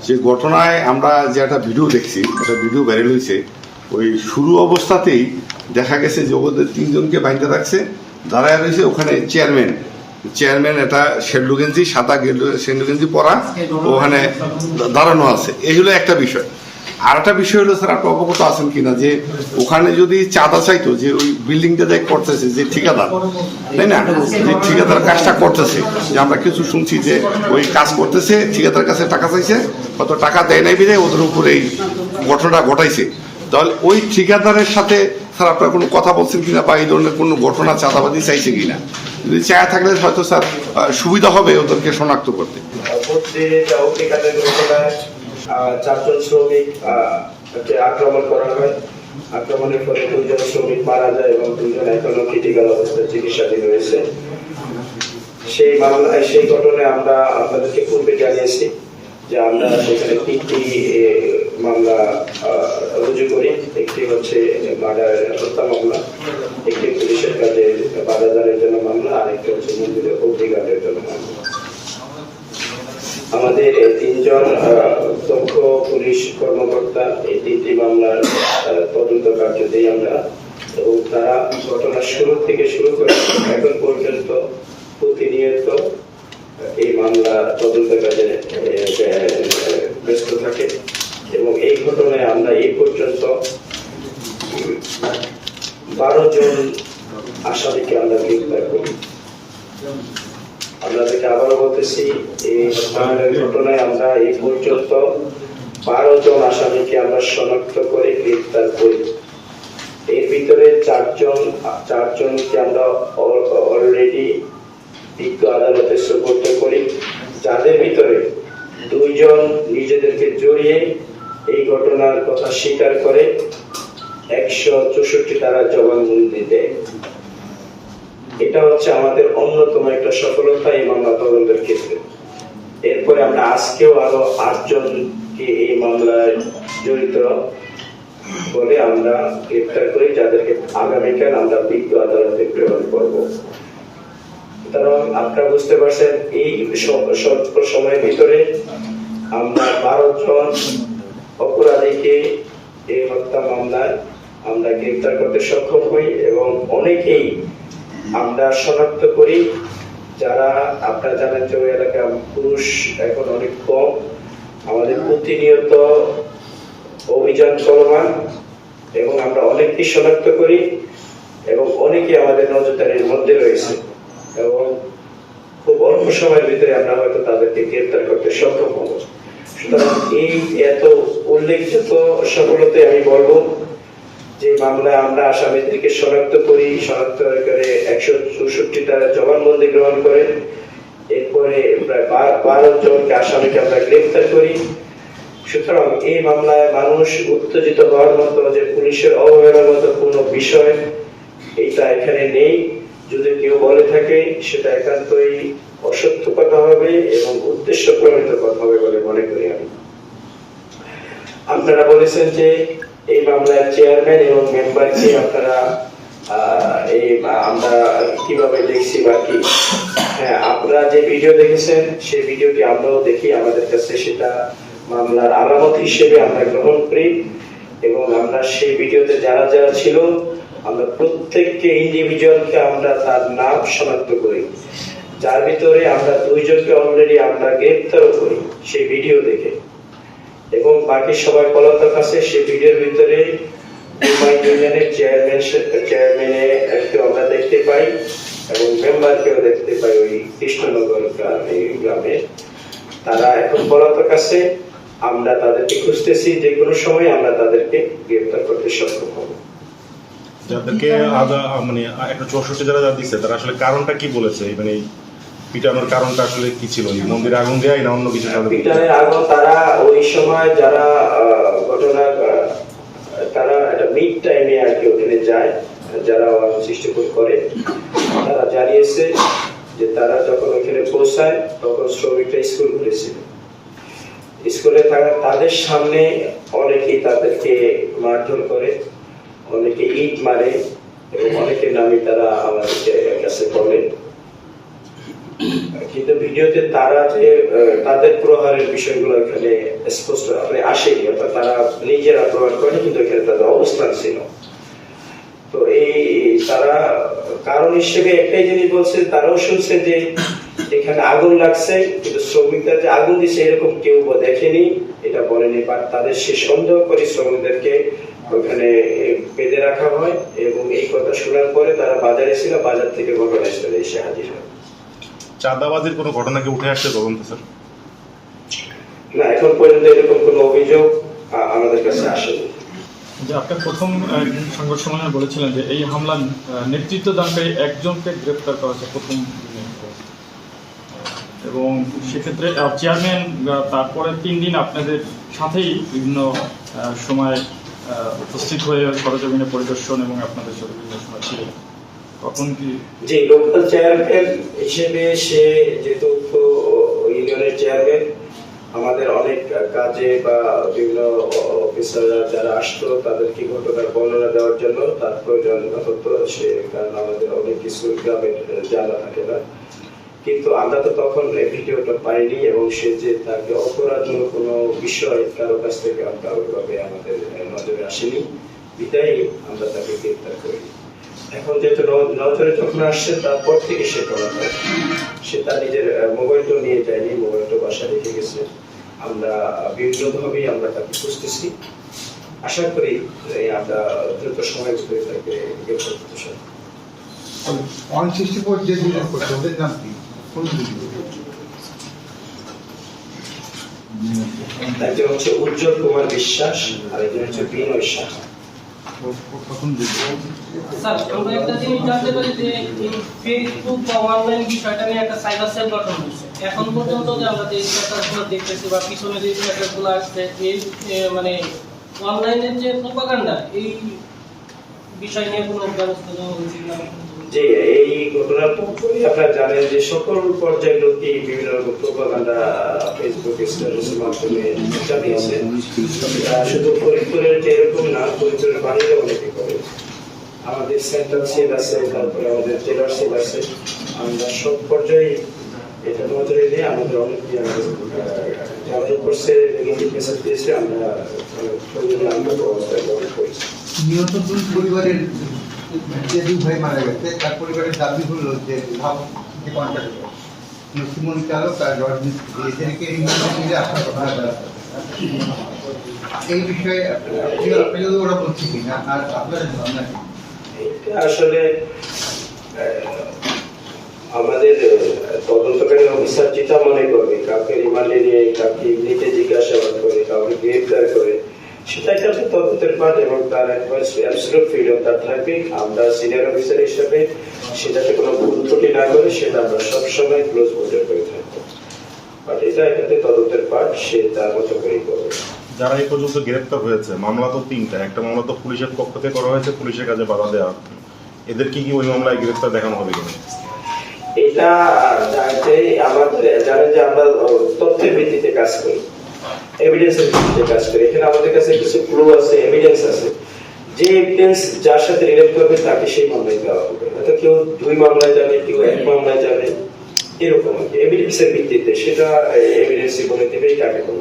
যে ঘটনায় আমরা যে একটা ভিডিও দেখছি, একটা ভিডিও ভাইরাল হয়েছে, ওই শুরু অবস্থাতেই দেখা গেছে যে ওদের 3 জনকে বাইন্ধে রাখছে, দাঁড়ায় রয়েছে ওখানে চেয়ারম্যান একটা শেরলু গেঞ্জি, সাদা শেরলু গেঞ্জি পরা ওখানে দাঁড়ানো আছে। এই হলো একটা বিষয়। আর একটা বিষয় হলো, স্যার আপনি অবগত আছেন কিনা যে ওখানে যদি চাঁদা চাইতো, যে ওই বিল্ডিংটা যে করতেছে যে ঠিকাদার, তাই না, যে ঠিকাদার কাজটা করতেছে, যে আমরা কিছু শুনছি যে ওই কাজ করতেছে, ঠিকাদার কাছে টাকা চাইছে, কত টাকা দেয় নাই বিদায় ওদের উপরে এই ঘটনাটা ঘটাইছে। তাহলে ওই ঠিকাদারের সাথে স্যার আপনার কোনো কথা বলছেন কিনা, বা এই ধরনের কোনো ঘটনা চাঁদাবাদি চাইছে কিনা? যদি চায়া থাকলে হয়তো স্যার সুবিধা হবে ওদেরকে শনাক্ত করতে। 4 জন শ্রমিক আক্রমণ করা হয়। আক্রমণের পরে 2 জন শ্রমিক মারা যায় এবং 2 জন এখনো ক্রিটিক্যাল অবস্থায় চিকিৎসাধীন রয়েছে। সেই মামলায়, সেই ঘটনায় আমরা আপনাদেরকে পূর্বে জানিয়েছি যে আমরা সেখানে 3টি মামলা রুজু করি। একটি হচ্ছে হত্যা মামলা, একটি পুলিশের কাজে বাধাদানের জন্য মামলা, আর একটি হচ্ছে মন্দিরের অগ্নিকাণ্ডের জন্য মামলা। আমাদের 3 জন দক্ষ পুলিশ কর্মকর্তা এই 3টি মামলার তদন্ত কার্যতেই আমরা, এবং তারা ঘটনার শুরু থেকে শুরু করে এখন পর্যন্ত প্রতিনিয়ত এই মামলা তদন্ত কাজে ব্যস্ত থাকে। এবং এই ঘটনায় আমরা এই পর্যন্ত 12 জন আসামিকে আমরা গ্রেফতার করি। আপনাদেরকে আবারও বলতেছি, এই ঘটনায় আমরা এই পর্যন্ত 12 জন আসামিকে আমরা শনাক্ত করে গ্রেফতার করি। এর ভিতরে 4 জনকে আমরা অলরেডি বিজ্ঞ আদালতে সুপর্দ করি, যাদের ভিতরে 2 জন নিজেদেরকে জড়িয়ে এই ঘটনার কথা স্বীকার করে 164 ধারা জবানবন্দি দেয়। এটা হচ্ছে আমাদের অন্যতম একটা সফলতা এই মামলা তদন্তের ক্ষেত্রে। এরপরে আমরা আজকেও আরো 8 জনকে এই মামলায় জড়িত বলে আমরা গ্রেফতার করি, যাদেরকে আগামীকাল আমরা বিজ্ঞ আদালতে প্রেরণ করব। সুতরাং আপনারা বুঝতে পারছেন, এই স্বল্প সময়ের ভিতরে আমরা 12 জন অপরাধীকে এই হত্যা মামলায় আমরা গ্রেফতার করতে সক্ষম হই, এবং অনেকেই আমরা শনাক্ত করি যারা, আপনারা জানেন যে ওই এলাকায় পুরুষ এখন অনেক কম। আমাদের প্রতিনিয়ত অভিযান চলমান, এবং আমরা অনেককে শনাক্ত করি, এবং অনেকে আমাদের নজরদারির মধ্যে রয়েছে, এবং খুব অল্প সময়ের ভিতরে আমরা হয়তো তাদেরকে গ্রেফতার করতে সক্ষম হব। সুতরাং এই এত উল্লেখযোগ্য সফলতায় আমি বলবো যে মামলায় আমরা আসামিদেরকে শনাক্ত করে 164 ধারা জবানবন্দি গ্রহণ করে, এরপরে প্রায় 12 জনকে আসামিকে আমরা গ্রেফতার করি। সুতরাং এই মামলায় মানুষ উত্তেজিত হওয়ার মতো, যে পুলিশের অবহেলার মতো কোনো বিষয় এটা এখানে নেই। যদি কেউ বলে থাকে সেটা একান্তই অসত্য কথা হবে এবং উদ্দেশ্য প্রণীত কথা হবে বলে মনে করি আমি। আপনারা বলেছেন যে এই মামলার চেয়ারম্যান এবং মেম্বারকে আপনারা আমরা কিভাবে দেখছি বা কি। হ্যাঁ, আপনারা যে ভিডিও দেখেছেন সেই ভিডিওটি আমরাও দেখি, আমাদের কাছে সেটা মামলার আলামত হিসেবে আমরা গ্রহণ করি, এবং আমরা সেই ভিডিওতে যারা যারা ছিল আমরা প্রত্যেককে ইন্ডিভিজুয়ালকে আমরা তার নাম শনাক্ত করি, যার ভিতরে আমরা 2 জনকে অলরেডি আমরা গ্রেফতারও করি সেই ভিডিও দেখে, এবং বাকি সবাই পলাতক আছে। সেই ভিডিওর ভিতরে ইউনিয়নের চেয়ারম্যানের আমরা দেখতে পাই, এবং মেম্বারকেও দেখতে পাই ওই কৃষ্ণনগর গ্রামে। তারা এখন পলাতক আছে, আমরা তাদেরকে খুঁজতেছি, যে কোনো সময় আমরা তাদেরকে গ্রেফতার করতে সক্ষম হব। যাদেরকে মানে 164 যারা দিচ্ছে তারা আসলে কারণটা কি বলেছে, মানে পিটানোর কারণটা আসলে কি ছিল? মন্দিরে আগুন দেয় না অন্য কিছু? পিটানের আগুন, তারা ওই সময় যারা ঘটনা, তারা একটা মিড টাইমে আর কি ওখানে যায়, যারা সৃষ্টি করে, তারা জানিয়েছে যে তারা যখন ওখানে পৌঁছায় তখন শ্রমিকরা স্কুল খুলেছিল। স্কুলে থাকা তাদের সামনে অনেকেই তাদেরকে মারধর করে, অনেকে ইট মারে, এবং অনেকের নামে তারা আমাদের কাছে বলে। কিন্তু ভিডিওতে তারা যে তাদের প্রহারের বিষয়গুলো এখানে স্পষ্ট আসেনি, অর্থাৎ তারা নিজেরা প্রহার করে, কিন্তু এখানে তাদের অবস্থান ছিল। তো এই তারা কারণ হিসেবে একটাই জিনিস বলছে, তারাও শুনছে যে এখানে আগুন লাগছে, কিন্তু শ্রমিকরা যে আগুন দিছে এরকম কেউ দেখেনি, এটা বলেনি। বাট তাদের সে সন্দেহ করে শ্রমিকদেরকে ওখানে বেঁধে রাখা হয়, এবং এই কথা শোনার পরে তারা বাজারে ছিল, বাজার থেকে ঘটনাস্থলে এসে হাজির হয়। চাঁদাবাজির কোনো ঘটনা কি উঠে আসছে তদন্ত স্যার? না, এখন পর্যন্ত এরকম কোনো অভিযোগ আমাদের কাছে আসেনি। যে আপনি প্রথম সংবাদ সম্মেলনে বলেছিলেন যে এই হামলার নেতৃত্ব দানকারী একজনকে গ্রেপ্তার করা হয়েছে প্রথম দিনে, এবং সেক্ষেত্রে চেয়ারম্যান তারপরে 3 দিন আপনাদের সাথেই বিভিন্ন সময় উপস্থিত হয়ে সরজমিনে পরিদর্শন এবং আপনাদের সাথে বিভিন্ন সময় ছিলেন, তখন কি? যে লোকাল চেয়ারম্যান হিসেবে সে যেহেতু ইউনিয়নের চেয়ারম্যান, আমাদের অনেক কাজে বা বিভিন্ন অফিসাররা যারা আসতো তাদেরকে ঘটনার বর্ণনা দেওয়ার জন্য তার প্রয়োজন হতো, সে কারণ আমাদের অনেক কিছু গ্রামে জানা থাকে না। কিন্তু আমরা তো তখন এই ভিডিওটা পাইনি, এবং সে যে তাকে অপরাধমূলক কোনো বিষয় কারো কাছ থেকে আমরা ওইভাবে আমাদের নজরে আসেনি, বিদায় আমরা তাকে গ্রেপ্তার করিনি। এখন যেহেতু নজরে যখন আসছে তারপর থেকে সে করা হয়, সে তার নিজের মোবাইলটা নিয়ে যায়নি, মোবাইলটা বাসায় রেখে গেছে। আমরা বিভিন্নভাবেই আমরা তাকে খুঁজতেছি, আশা করি আমরা দ্রুত সময়ের ভিতরে তাকে গ্রেপ্তার করতে সক্ষম। 164 যে দিনের করছে ওদের নাম কি? কোন একজন হচ্ছে উজ্জ্বল কুমার বিশ্বাস, আর একজন হচ্ছে বিনয় সাহা। প্রথম দিন স্যার, আমরা একটা জিনিস জানতে পারি যে এই ফেসবুক বা অনলাইন বিষয়টা নিয়ে একটা সাইবার সেল গঠন হয়েছে। এখন পর্যন্ত যে আমরা যে স্ট্যাটাসগুলো দেখতেছি বা পিছনে যে স্ট্যাটাসগুলো আসছে, এই মানে অনলাইনের যে প্রোপাগান্ডা, এই বিষয় নিয়ে কোনো ব্যবস্থা নেওয়া হয়েছে কিনা? যে এই ঘটনার পরপরই আপনারা জানেন যে সকল পর্যায়ের লোকই বিভিন্ন রকম প্রোপাগান্ডা ফেসবুক স্ট্যাটাসের মাধ্যমে চালিয়েছে। শুধু ফরিদপুরের যে এরকম না, ফরিদপুরের বাইরে অনেকে করে। আমাদের সেন্ট্রাল সেল আছে, তারপরে আমাদের জেলার সেল আছে, আমরা সব পর্যায়ে এটা নজরে নিয়ে আমাদের অনেক যারা করছে নেগেটিভ মেসেজ দিয়েছে, আমরা ব্যবস্থা গ্রহণ করেছি। নিহত দুই পরিবারের যে দুই ভাই মারা গেছে তার পরিবারের দাবি হলো যে যে কন্ট্রাক্টর নসিমুল চালক আর রজনীশ এদেরকে মিলে আসার কথা। এই বিষয়ে আপনি যদি ওরা বলছে কিনা, আর আপনাদের ধারণা কি? এটা আসলে আমাদের তদন্তকারী অফিসার যেটা মনে করবে, কাউকে রিমান্ডে নিয়ে, কাউকে এমনিতে জিজ্ঞাসাবাদ করে, কাউকে গ্রেফতার করে, সেটা একটা তদন্তের পাঠ, এবং তার একবার অ্যাবসলিউট ফ্রিডম তার থাকবে। আমরা সিনিয়র অফিসার হিসেবে সেটাতে কোনো ভুল ত্রুটি না করে সেটা আমরা সবসময় ক্লোজ মনিটর করে থাকবো। বাট এটা একটা তদন্তের পাঠ, সে তার মতো করেই করবে। যারা এই পর্যন্ত গ্রেপ্তার হয়েছে, মামলা তো 3টা, একটা মামলা তো পুলিশের পক্ষ থেকে করা হয়েছে, পুলিশের কাজে বাধা দেওয়া, এদের কি ওই মামলায় গ্রেপ্তার দেখানো হবে কিনা? এটা জানতে আমাদের জানেন যে আমরা তথ্যের ভিত্তিতে কাজ করি, এভিডেন্সের ভিত্তিতে কাজ করি। এখানে আমাদের কাছে কিছু ক্লু আছে, এভিডেন্স আছে, যে এভিডেন্স যার সাথে রিলেট করবে তাকে সেই মামলায় দেওয়া হবে। হয়তো কেউ 2 মামলায় যাবে, কেউ 1 মামলায় যাবে, এরকম আর কি। এভিডেন্সের ভিত্তিতে সেটা এভিডেন্সই বলে দেবে কাকে কোন